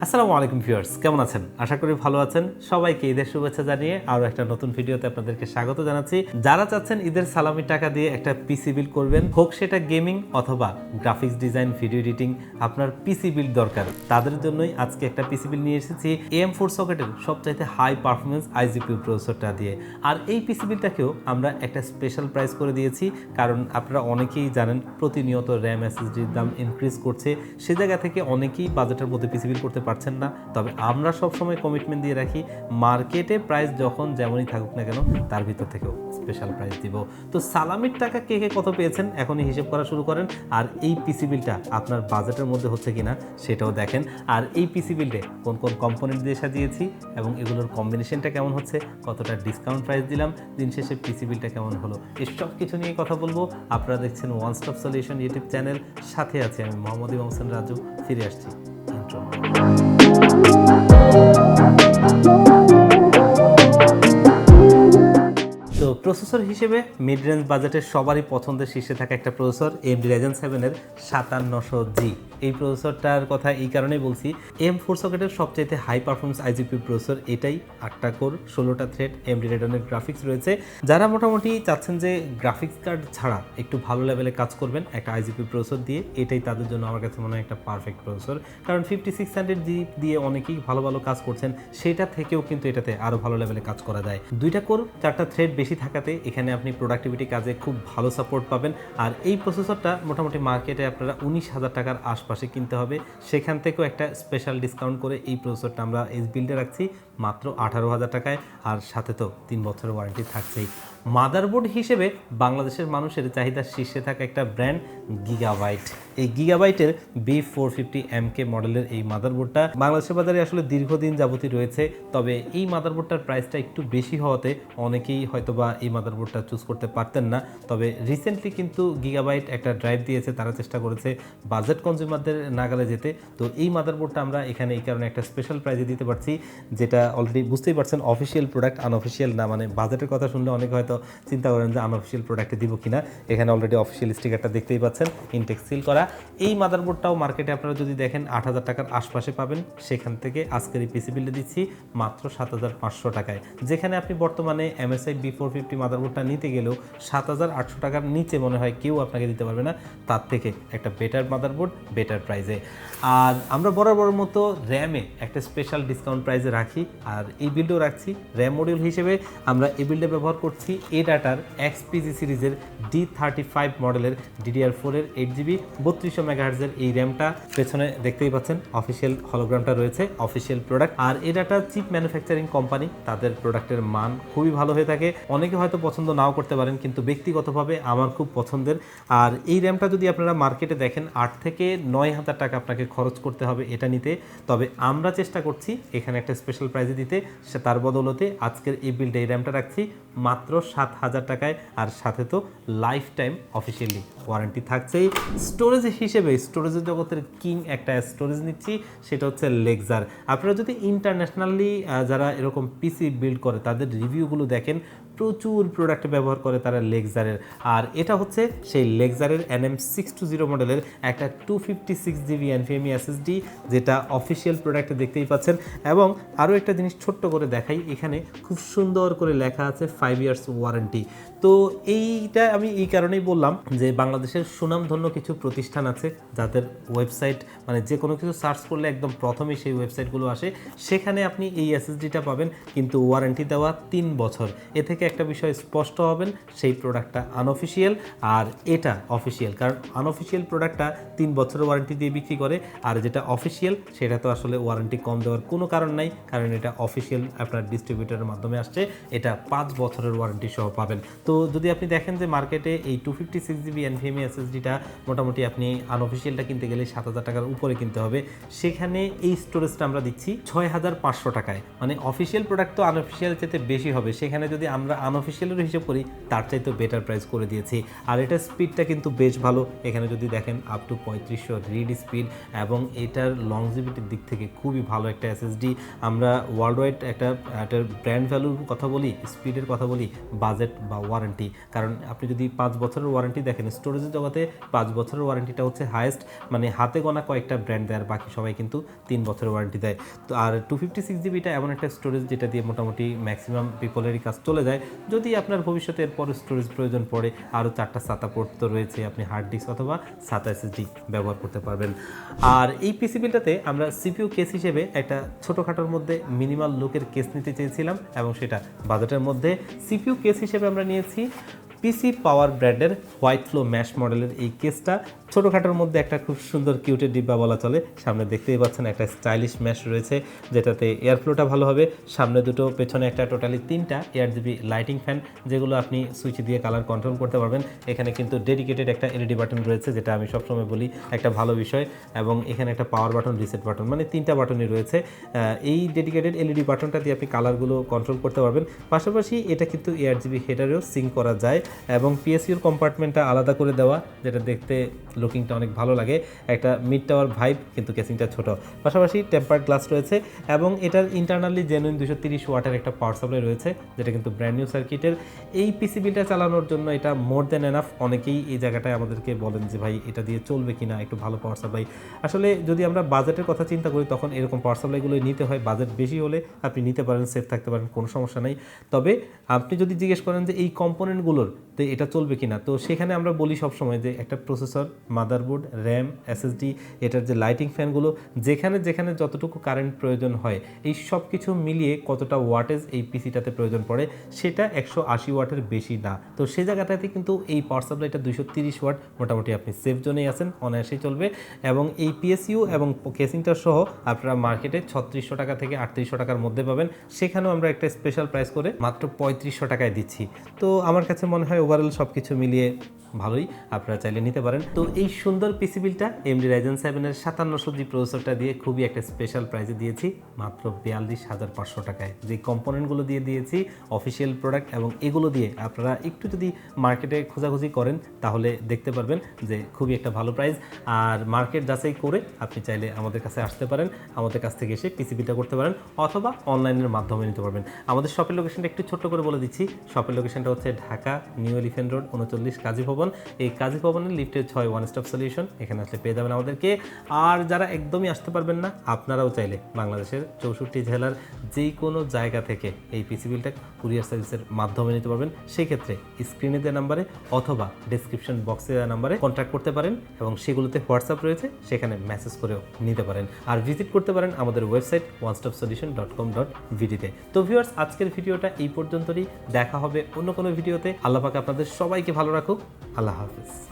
আসসালামু আলাইকুম ভিউয়ার্স, কেমন আছেন? আশা করি ভালো আছেন। সবাইকে ঈদের শুভেচ্ছা জানিয়ে আরও একটা নতুন ভিডিওতে আপনাদেরকে স্বাগত জানাচ্ছি। যারা চাচ্ছেন ঈদের সালামি টাকা দিয়ে একটা পিসি বিল্ড করবেন, হোক সেটা গেমিং অথবা গ্রাফিক্স ডিজাইন, ভিডিও এডিটিং, আপনার পিসি বিল্ড দরকার, তাদের জন্যই আজকে একটা পিসি বিল্ড নিয়ে এসেছি AM4 সকেটের সবচাইতে হাই পারফরমেন্স আইজিপিইউ প্রসেসরটা দিয়ে। আর এই পিসি বিল্ডটাকেও আমরা একটা স্পেশাল প্রাইস করে দিয়েছি, কারণ আপনারা অনেকেই জানেন প্রতিনিয়ত র্যাম এসএসডির দাম ইনক্রিজ করছে। সে জায়গা থেকে অনেকেই বাজেটের মধ্যে পিসি বিল্ড করতে পারছেন না। তবে আমরা সবসময় কমিটমেন্ট দিয়ে রাখি, মার্কেটে প্রাইস যখন যেমনই থাকুক না কেন তার ভিতর থেকেও স্পেশাল প্রাইস দিব। তো সালামির টাকা কে কে কত পেয়েছেন এখনই হিসেব করা শুরু করেন, আর এই পিসি বিলটা আপনার বাজেটের মধ্যে হচ্ছে কিনা সেটাও দেখেন। আর এই পিসি বিল্ডে কোন কোন কম্পোনেন্ট দিয়ে সাজিয়েছি এবং এগুলোর কম্বিনেশনটা কেমন হচ্ছে, কতটা ডিসকাউন্ট প্রাইস দিলাম, দিন শেষে পিসি বিলটা কেমন হলো, এসব কিছু নিয়ে কথা বলবো। আপনারা দেখছেন one stop solution YouTube channel, সাথে আছে আমি মোহাম্মদ ইমাম হোসেন রাজু। ফিরে আসছি ইন্ট্রো। তো প্রসেসর হিসেবে মিড রেঞ্জ বাজেটের সবারই পছন্দের শীর্ষে থাকা একটা প্রসেসর AMD Ryzen 7-এর 5700G। এই প্রসেসরটার কথা এই কারণেই বলছি, AM4 সকেটের সবচাইতে হাই পারফরমেন্স আইজিপিইউ প্রসেসর এটাই। 8টা কোর, 16টা থ্রেড, AMD Radeon গ্রাফিক্স রয়েছে। যারা মোটামুটি চাচ্ছেন যে গ্রাফিক্স কার্ড ছাড়া একটু ভালো লেভেলে কাজ করবেন একটা আইজিপিইউ প্রসেসর দিয়ে, এটাই তাদের জন্য আমার কাছে মনে হয় একটা পারফেক্ট প্রসেসর। কারণ 5600G দিয়ে অনেকেই ভালো ভালো কাজ করছেন, সেটা থেকেও কিন্তু এটাতে আরও ভালো লেভেলে কাজ করা যায়। 2টা কোর, 4টা থ্রেড বেশি থাকাতে এখানে আপনি প্রোডাক্টিভিটি কাজে খুব ভালো সাপোর্ট পাবেন। আর এই প্রসেসরটা মোটামুটি মার্কেটে আপনারা 19,000 টাকার আশপাশে কিনতে হবে, সেখান থেকেও একটা স্পেশাল ডিসকাউন্ট করে এই প্রসেসরটা আমরা এই বিল্ডে রাখছি মাত্র 18,000 টাকায়, আর সাথে তো 3 বছরের ওয়ারেন্টি থাকছেই। মাদারবোর্ড হিসেবে বাংলাদেশের মানুষের চাহিদার শীর্ষে থাকা একটা ব্র্যান্ড গিগাবাইট। এই গিগাবাইটের B450MK মডেলের এই মাদারবোর্ডটা বাংলাদেশের বাজারে আসলে দীর্ঘদিন যাবতই রয়েছে। তবে এই মাদারবোর্ডটার প্রাইসটা একটু বেশি হওয়াতে অনেকেই হয়তোবা এই মাদারবোর্ডটা চুজ করতে পারতেন না। তবে রিসেন্টলি কিন্তু গিগাবাইট একটা ড্রাইভ দিয়েছে, তারা চেষ্টা করেছে বাজেট কনজিউমারদের নাগালে যেতে। তো এই মাদারবোর্ডটা আমরা এখানে এই কারণে একটা স্পেশাল প্রাইজে দিতে পারছি, যেটা অলরেডি বুঝতেই পারছেন অফিসিয়াল প্রোডাক্ট, আনঅফিসিয়াল না। মানে বাজেটের কথা শুনলে অনেকে হয়তো চিন্তা করেন যে আনঅফিসিয়াল প্রোডাক্টে দিব কিনা। এখানে অলরেডি অফিসিয়াল স্টিকারটা দেখতেই পাচ্ছেন, ইনটেক সিল করা। এই মাদারবোর্ডটাও মার্কেটে আপনারা যদি দেখেন 8,000 টাকার আশপাশে পাবেন, সেখান থেকে আজকের এই পিসি বিল্ডে দিচ্ছি মাত্র 7,500 টাকায়। যেখানে আপনি বর্তমানে MSI B450 মাদারবোর্ডটা নিতে গেলেও 7,800 টাকার নিচে মনে হয় কেউ আপনাকে দিতে পারবে না। তার থেকে একটা বেটার মাদারবোর্ড, বেটার প্রাইসে। আর আমরা বরাবর মতো র্যামে একটা স্পেশাল ডিসকাউন্ট প্রাইসে রাখি, আর এই বিল্ডেও রাখছি। র্যাম মডিউল হিসেবে আমরা এই বিল্ডে ব্যবহার করছি এডাটার XPG সিরিজের D35 মডেলের DDR4-এর 8GB 3200 মেগাহার্জের এই র্যামটা। পেছনে দেখতেই পাচ্ছেন অফিসিয়াল হলোগ্রামটা রয়েছে, অফিসিয়াল প্রোডাক্ট। আর এডাটা চিপ ম্যানুফ্যাকচারিং কোম্পানি, তাদের প্রোডাক্টের মান খুবই ভালো হয়ে থাকে। অনেকে হয়তো পছন্দ নাও করতে পারেন, কিন্তু ব্যক্তিগতভাবে আমার খুব পছন্দের। আর এই র্যামটা যদি আপনারা মার্কেটে দেখেন 8 থেকে 9,000 টাকা আপনাকে খরচ করতে হবে এটা নিতে। তবে আমরা চেষ্টা করছি এখানে একটা স্পেশাল প্রাইজে দিতে, সে তার বদৌলতে আজকের এই বিল্ডে এই র্যামটা রাখছি মাত্র 7,000 টাকায়, আর সাথে তো লাইফ টাইম অফিসিয়ালি ওয়ারেন্টি থাকছেই। স্টোরেজ হিসেবে স্টোরেজের জগতের কিং একটা স্টোরেজ নিচ্ছি, সেটা হচ্ছে লেক্সার। আপনারা যদি ইন্টারন্যাশনালি যারা এরকম পিসি বিল্ড করে তাদের রিভিউগুলো দেখেন, প্রচুর প্রোডাক্ট ব্যবহার করে তারা লেক্সারের। আর এটা হচ্ছে সেই লেক্সারের NM620 মডেলের একটা 256GB NVMe SSD, যেটা অফিসিয়াল প্রোডাক্টে দেখতেই পাচ্ছেন। এবং আরও একটা জিনিস ছোট্ট করে দেখাই, এখানে খুব সুন্দর করে লেখা আছে 5 ইয়ার্স ওয়ারেন্টি। তো এইটা আমি এই কারণেই বললাম যে বাংলাদেশের সুনামধন্য কিছু প্রতিষ্ঠান আছে যাদের ওয়েবসাইট, মানে যে কোনো কিছু সার্চ করলে একদম প্রথমেই সেই ওয়েবসাইটগুলো আসে, সেখানে আপনি এই SSDটা পাবেন, কিন্তু ওয়ারেন্টি দেওয়া 3 বছর। এ থেকে একটা বিষয় স্পষ্ট হবেন, সেই প্রোডাক্টটা আনঅফিসিয়াল আর এটা অফিসিয়াল। কারণ আনঅফিসিয়াল প্রোডাক্টটা 3 বছরের ওয়ারেন্টি দিয়ে বিক্রি করে, আর যেটা অফিসিয়াল সেটা তো আসলে ওয়ারেন্টি কম দেওয়ার কোনো কারণ নাই, কারণ এটা অফিসিয়াল আপনার ডিস্ট্রিবিউটরের মাধ্যমে আসছে, এটা 5 বছরের ওয়ারেন্টি সহ পাবেন। তো যদি আপনি দেখেন যে মার্কেটে এই 256GB NVMe SSDটা মোটামুটি আপনি আনঅফিসিয়ালটা কিনতে গেলে 7,000 টাকার উপরে কিনতে হবে, সেখানে এই স্টোরেজটা আমরা দিচ্ছি 6,500 টাকায়। মানে অফিসিয়াল প্রোডাক্ট তো আনঅফিসিয়াল চেয়ে বেশি হবে, সেখানে যদি আমরা আনঅফিসিয়ালের হিসেব করি তার চাইতে বেটার প্রাইস করে দিয়েছি। আর এটার স্পিডটা কিন্তু বেশ ভালো, এখানে যদি দেখেন আপ টু 3500 রিড স্পিড, এবং এটার লংজিভিটির দিক থেকে খুবই ভালো একটা এসএসডি। আমরা ওয়ার্ল্ড ওয়াইড এটার ব্র্যান্ড ভ্যালুর কথা বলি, স্পিডের কথা বলি, বাজেট বা ওয়ারেন্টি, কারণ আপনি যদি 5 বছরের ওয়ারেন্টি দেখেন, স্টোরেজের জগতে 5 বছরের ওয়ারেন্টিটা হচ্ছে হায়েস্ট, মানে হাতে গোনা কয়েকটা ব্র্যান্ড দেয়, আর বাকি সবাই কিন্তু 3 বছরের ওয়ারেন্টি দেয়। তো আর 256 জিবিটা এমন একটা স্টোরেজ যেটা দিয়ে মোটামুটি ম্যাক্সিমাম পিপলেরই কাজ চলে যায়। যদি আপনার ভবিষ্যতে এরপরে স্টোরেজ প্রয়োজন পড়ে, আরও 4টা SATA পোর্ট তো রয়েছে, আপনি হার্ড ডিস্ক অথবা SATA SSD ব্যবহার করতে পারবেন। আর এই পিসি বিলটাতে আমরা সিপিইউ কেস হিসেবে একটা ছোটোখাটোর মধ্যে মিনিমাল লুকের কেস নিতে চেয়েছিলাম, এবং সেটা বাজেটের মধ্যে। সিপিইউ কেস হিসেবে আমরা নিয়েছি পিসি পাওয়ার ব্র্যান্ডের হোয়াইট ফ্লো ম্যাশ মডেলের এই কেসটা। ছোটোখাটোর মধ্যে একটা খুব সুন্দর কিউটের ডিব্বা বলা চলে। সামনে দেখতেই পাচ্ছেন একটা স্টাইলিশ ম্যাশ রয়েছে, যেটাতে এয়ার ফ্লোটা ভালো হবে। সামনে দুটো, পেছনে একটা, টোটালি 3টা RGB লাইটিং ফ্যান, যেগুলো আপনি সুইচ দিয়ে কালার কন্ট্রোল করতে পারবেন। এখানে কিন্তু ডেডিকেটেড একটা এলইডি বাটন রয়েছে, যেটা আমি সবসময় বলি একটা ভালো বিষয়, এবং এখানে একটা পাওয়ার বাটন, রিসেট বাটন, মানে 3টা বাটনই রয়েছে। এই ডেডিকেটেড এলইডি বাটনটা দিয়ে আপনি কালারগুলো কন্ট্রোল করতে পারবেন। পাশাপাশি এটা কিন্তু RGB হেডারেও সিঙ্ক করা যায়, এবং পিএসইউর কম্পার্টমেন্টটা আলাদা করে দেওয়া, যেটা দেখতে লুকিংটা অনেক ভালো লাগে, একটা মিড টাওয়ার ভাইব, কিন্তু কেসিংটা ছোট। পাশাপাশি টেম্পার্ড গ্লাস রয়েছে, এবং এটার ইন্টারনালি জেনুইন 230 ওয়াটের একটা পাওয়ার সাপ্লাই রয়েছে, যেটা কিন্তু ব্র্যান্ড নিউ সার্কিটের। এই পিসিবিটা চালানোর জন্য এটা মোর দ্যান এনাফ। অনেকেই এই জায়গাটায় আমাদেরকে বলেন যে ভাই এটা দিয়ে চলবে কিনা, একটু ভালো পাওয়ার সাপ্লাই। আসলে যদি আমরা বাজেটের কথা চিন্তা করি, তখন এরকম পাওয়ার সাপ্লাইগুলো নিতে হয়। বাজেট বেশি হলে আপনি নিতে পারেন, সেফ থাকতে পারেন, কোনো সমস্যা নেই। তবে আপনি যদি জিজ্ঞেস করেন যে এই কম্পোনেন্টগুলোর তো এটা চলবে কিনা, তো সেখানে আমরা বলি সবসময় যে একটা প্রসেসর, মাদারবোর্ড, র্যাম, এসএসডি, এটার যে লাইটিং ফ্যানগুলো, যেখানে যেখানে যতটুকু কারেন্ট প্রয়োজন হয়, এই সব কিছু মিলিয়ে কতটা ওয়াটেজ এই পিসিটাতে প্রয়োজন পড়ে, সেটা 180 ওয়াটের বেশি না। তো সেই জায়গাটাতে কিন্তু এই পাওয়ার সাপ্লাইটা 230 ওয়াট, মোটামুটি আপনি সেফ জোনেই আছেন, অনায়াসেই চলবে। এবং এই পিএসইউ এবং কেসিংটা সহ আপনারা মার্কেটে 3600 টাকা থেকে 3800 টাকার মধ্যে পাবেন। সেখানেও আমরা একটা স্পেশাল প্রাইস করে মাত্র 3500 টাকায় দিচ্ছি। তো আমার কাছে মনে হয় ওভারঅল সব কিছু মিলিয়ে ভালোই, আপনারা চাইলে নিতে পারেন। তো এই সুন্দর পিসি বিলটা AMD Ryzen 7-এর 5700G প্রসেসরটা দিয়ে খুবই একটা স্পেশাল প্রাইসে দিয়েছি, মাত্র 42,500 টাকায়। যে কম্পোনেন্টগুলো দিয়ে দিয়েছি অফিসিয়াল প্রোডাক্ট, এবং এগুলো দিয়ে আপনারা একটু যদি মার্কেটে খোঁজাখুঁজি করেন, তাহলে দেখতে পারবেন যে খুবই একটা ভালো প্রাইস। আর মার্কেট যাচাই করে আপনি চাইলে আমাদের কাছে আসতে পারেন, আমাদের কাছ থেকে এসে পিসি বিলটা করতে পারেন, অথবা অনলাইনের মাধ্যমে নিতে পারবেন। আমাদের শপের লোকেশনটা একটু ছোট্ট করে বলে দিচ্ছি। শপের লোকেশনটা হচ্ছে ঢাকা নিউ এলিফ্যান্ট রোড 39 কাজী ভবন। এই কাজী ভবনের লিফটের 6 ওয়ান স্টপ সলিউশন, এখানে আসলে পেয়ে যাবেন আমাদেরকে। আর যারা একদমই আসতে পারবেন না, আপনারাও চাইলে বাংলাদেশের 64 জেলার যে কোনো জায়গা থেকে এই পিসি বিলটা কুরিয়ার সার্ভিসের মাধ্যমে নিতে পারবেন। সেই ক্ষেত্রে স্ক্রিনে দেওয়া নাম্বারে অথবা ডেসক্রিপশন বক্সে দেওয়া নাম্বারে কন্ট্যাক্ট করতে পারেন, এবং সেগুলোতে হোয়াটসঅ্যাপ রয়েছে, সেখানে মেসেজ করেও নিতে পারেন। আর ভিজিট করতে পারেন আমাদের ওয়েবসাইট onestopsolution.com.vd তে। তো ভিউয়ার্স, আজকের ভিডিওটা এই পর্যন্তই। দেখা হবে অন্য কোনো ভিডিওতে। আল্লাহ পাক আপনাদের সবাইকে ভালো রাখুক। আল্লাহ হাফেজ।